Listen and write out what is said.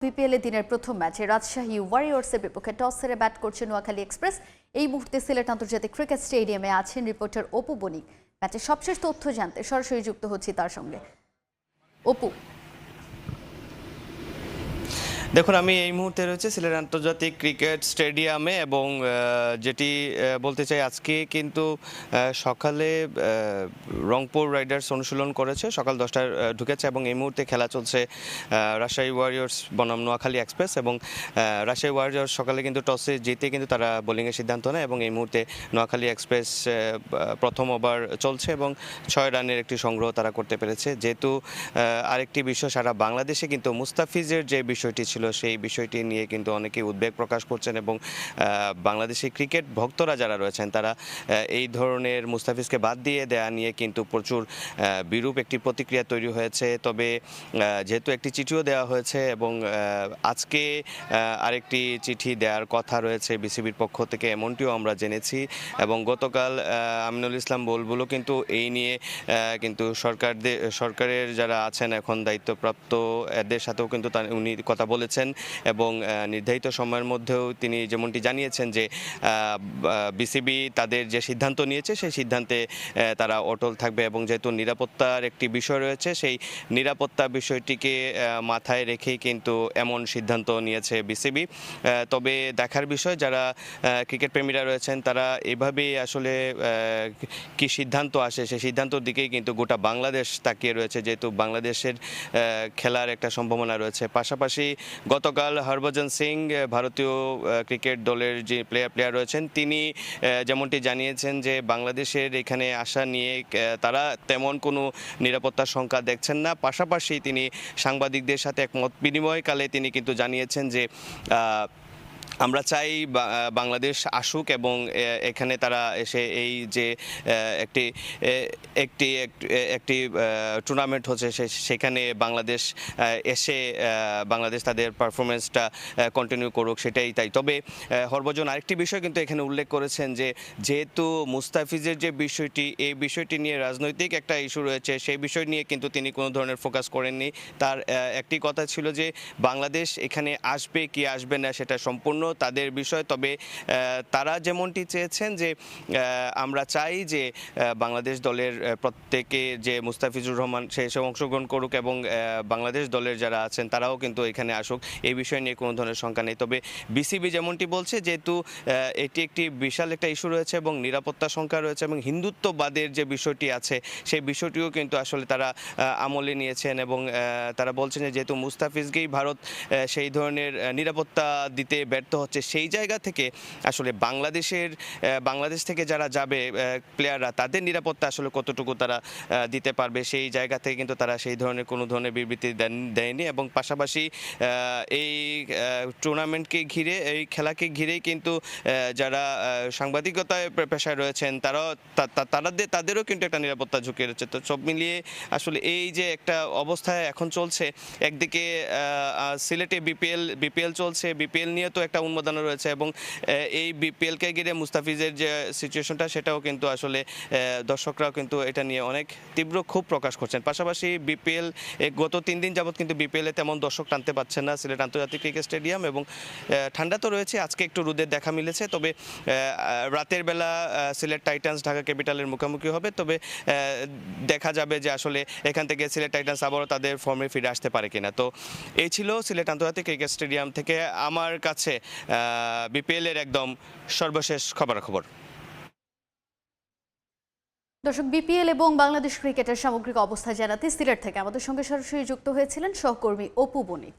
BPL এ দিনের প্রথম ম্যাচে রাজশাহী ওয়ারিয়র্সের বিপক্ষে টস হেরে ব্যাট করছে নোয়াখালী এক্সপ্রেস। এই মুহূর্তে সিলেট আন্তর্জাতিক ক্রিকেট স্টেডিয়ামে আছেন রিপোর্টার অপু বণিক। ম্যাচের সবশেষ তথ্য জানতে সরাসরি যুক্ত হচ্ছি তার সঙ্গে। অপু, দেখুন, আমি এই মুহূর্তে রয়েছে সিলেট আন্তর্জাতিক ক্রিকেট স্টেডিয়ামে এবং যেটি বলতে চাই, আজকে কিন্তু সকালে রংপুর রাইডার্স অনুশীলন করেছে, সকাল 10টায় ঢুকেছে এবং এই মুহূর্তে খেলা চলছে রাজশাহী ওয়ারিয়র্স বনাম নোয়াখালী এক্সপ্রেস। এবং রাজশাহী ওয়ারিয়র্স সকালে কিন্তু টসে জিতে কিন্তু তারা বোলিংয়ের সিদ্ধান্ত নেয় এবং এই মুহূর্তে নোয়াখালী এক্সপ্রেস প্রথম ওভার চলছে এবং 6 রানের একটি সংগ্রহ তারা করতে পেরেছে। যেহেতু আরেকটি বিষয়, সারা বাংলাদেশে কিন্তু মুস্তাফিজের যে বিষয়টি ছিল সেই বিষয়টি নিয়ে কিন্তু অনেকেই উদ্বেগ প্রকাশ করছেন এবং বাংলাদেশের ক্রিকেট ভক্তরা যারা রয়েছেন তারা এই ধরনের মুস্তাফিজকে বাদ দিয়ে দেয়া নিয়ে কিন্তু প্রচুর বিরূপ একটি প্রতিক্রিয়া তৈরি হয়েছে। তবে যেহেতু একটি চিঠিও দেওয়া হয়েছে এবং আজকে আরেকটি চিঠি দেওয়ার কথা রয়েছে বিসিবির পক্ষ থেকে, এমনটিও আমরা জেনেছি। এবং গতকাল আমিনুল ইসলাম বুলবুলও কিন্তু এই নিয়ে কিন্তু সরকারের যারা আছেন এখন দায়িত্বপ্রাপ্ত এদের সাথেও কিন্তু উনি কথা বলেছেন এবং নির্ধারিত সময়ের মধ্যেও তিনি যেমনটি জানিয়েছেন যে বিসিবি তাদের যে সিদ্ধান্ত নিয়েছে সেই সিদ্ধান্তে তারা অটল থাকবে এবং যেহেতু নিরাপত্তার একটি বিষয় রয়েছে সেই নিরাপত্তা বিষয়টিকে মাথায় রেখেই কিন্তু এমন সিদ্ধান্ত নিয়েছে বিসিবি। তবে দেখার বিষয়, যারা ক্রিকেট প্রেমীরা রয়েছেন তারা এভাবেই আসলে কি সিদ্ধান্ত আসে সেই সিদ্ধান্তর দিকেই কিন্তু গোটা বাংলাদেশ তাকিয়ে রয়েছে, যেহেতু বাংলাদেশের খেলার একটা সম্ভাবনা রয়েছে। পাশাপাশি গতকাল হরভজন সিং, ভারতীয় ক্রিকেট দলের যে প্লেয়ার রয়েছেন, তিনি যেমনটি জানিয়েছেন যে বাংলাদেশের এখানে আসা নিয়ে তারা তেমন কোনো নিরাপত্তার শঙ্কা দেখছেন না। পাশাপাশি তিনি সাংবাদিকদের সাথে এক মত বিনিময়কালে তিনি কিন্তু জানিয়েছেন যে আমরা চাই বাংলাদেশ আসুক এবং এখানে তারা এসে এই যে একটি একটি একটি টুর্নামেন্ট হচ্ছে সেখানে বাংলাদেশ এসে বাংলাদেশ তাদের পারফরমেন্সটা কন্টিনিউ করুক, সেটাই তাই। তবে হরভজন আরেকটি বিষয় কিন্তু এখানে উল্লেখ করেছেন যে যেহেতু মুস্তাফিজের যে বিষয়টি, এই বিষয়টি নিয়ে রাজনৈতিক একটা ইস্যু রয়েছে, সেই বিষয় নিয়ে কিন্তু তিনি কোনো ধরনের ফোকাস করেননি। তার একটি কথা ছিল যে বাংলাদেশ এখানে আসবে কি আসবে না সেটা সম্পূর্ণ তাদের বিষয়। তবে তারা যেমনটি চেয়েছেন যে আমরা চাই যে বাংলাদেশ দলের প্রত্যেকে যে মুস্তাফিজুর রহমান সে এসব অংশগ্রহণ করুক এবং বাংলাদেশ দলের যারা আছেন তারাও কিন্তু এখানে আসুক, এই বিষয় নিয়ে কোনো ধরনের শঙ্কা নেই। তবে বিসিবি যেমনটি বলছে, যেহেতু এটি একটি বিশাল একটা ইস্যু রয়েছে এবং নিরাপত্তা শঙ্কা রয়েছে এবং হিন্দুত্ববাদের যে বিষয়টি আছে সেই বিষয়টিও কিন্তু আসলে তারা আমলে নিয়েছেন এবং তারা বলছেন যে যেহেতু মুস্তাফিজকেই ভারত সেই ধরনের নিরাপত্তা দিতে ব্যর্থ হচ্ছে, সেই জায়গা থেকে আসলে বাংলাদেশ থেকে যারা যাবে প্লেয়াররা, তাদের নিরাপত্তা আসলে কতটুকু তারা দিতে পারবে, সেই জায়গা থেকে কিন্তু তারা সেই ধরনের কোনো ধরনের বিবৃতি দেয়নি। এবং পাশাপাশি এই টুর্নামেন্টকে ঘিরে, এই খেলাকে ঘিরেই কিন্তু যারা সাংবাদিকতায় পেশায় রয়েছেন তাদেরও কিন্তু একটা নিরাপত্তা ঝুঁকি রয়েছে। তো সব মিলিয়ে আসলে এই যে একটা অবস্থায় এখন চলছে, একদিকে সিলেটে বিপিএল চলছে, বিপিএল নিয়ে তো একটা উন্মাদনা রয়েছে এবং এই বিপিএলকে ঘিরে মুস্তাফিজের যে সিচুয়েশনটা সেটাও কিন্তু আসলে দর্শকরাও কিন্তু এটা নিয়ে অনেক তীব্র ক্ষোভ প্রকাশ করছেন। পাশাপাশি বিপিএল গত 3 দিন যাবৎ কিন্তু বিপিএলে তেমন দর্শক টানতে পারছেন না সিলেট আন্তর্জাতিক ক্রিকেট স্টেডিয়াম এবং ঠান্ডা তো রয়েছে, আজকে একটু রোদের দেখা মিলেছে। তবে রাতের বেলা সিলেট টাইটান্স ঢাকা ক্যাপিটালের মুখোমুখি হবে। তবে দেখা যাবে যে আসলে এখান থেকে সিলেট টাইটান্স আবারও তাদের ফর্মে ফিরে আসতে পারে কিনা। তো এই ছিল সিলেট আন্তর্জাতিক ক্রিকেট স্টেডিয়াম থেকে আমার কাছে বিপিএল এর একদম সর্বশেষ খবরাখবর। দর্শক, বিপিএল এবং বাংলাদেশ ক্রিকেটের সামগ্রিক অবস্থা জানাতে সিলেট থেকে আমাদের সঙ্গে সরাসরি যুক্ত হয়েছিলেন সহকর্মী অপু বণিক।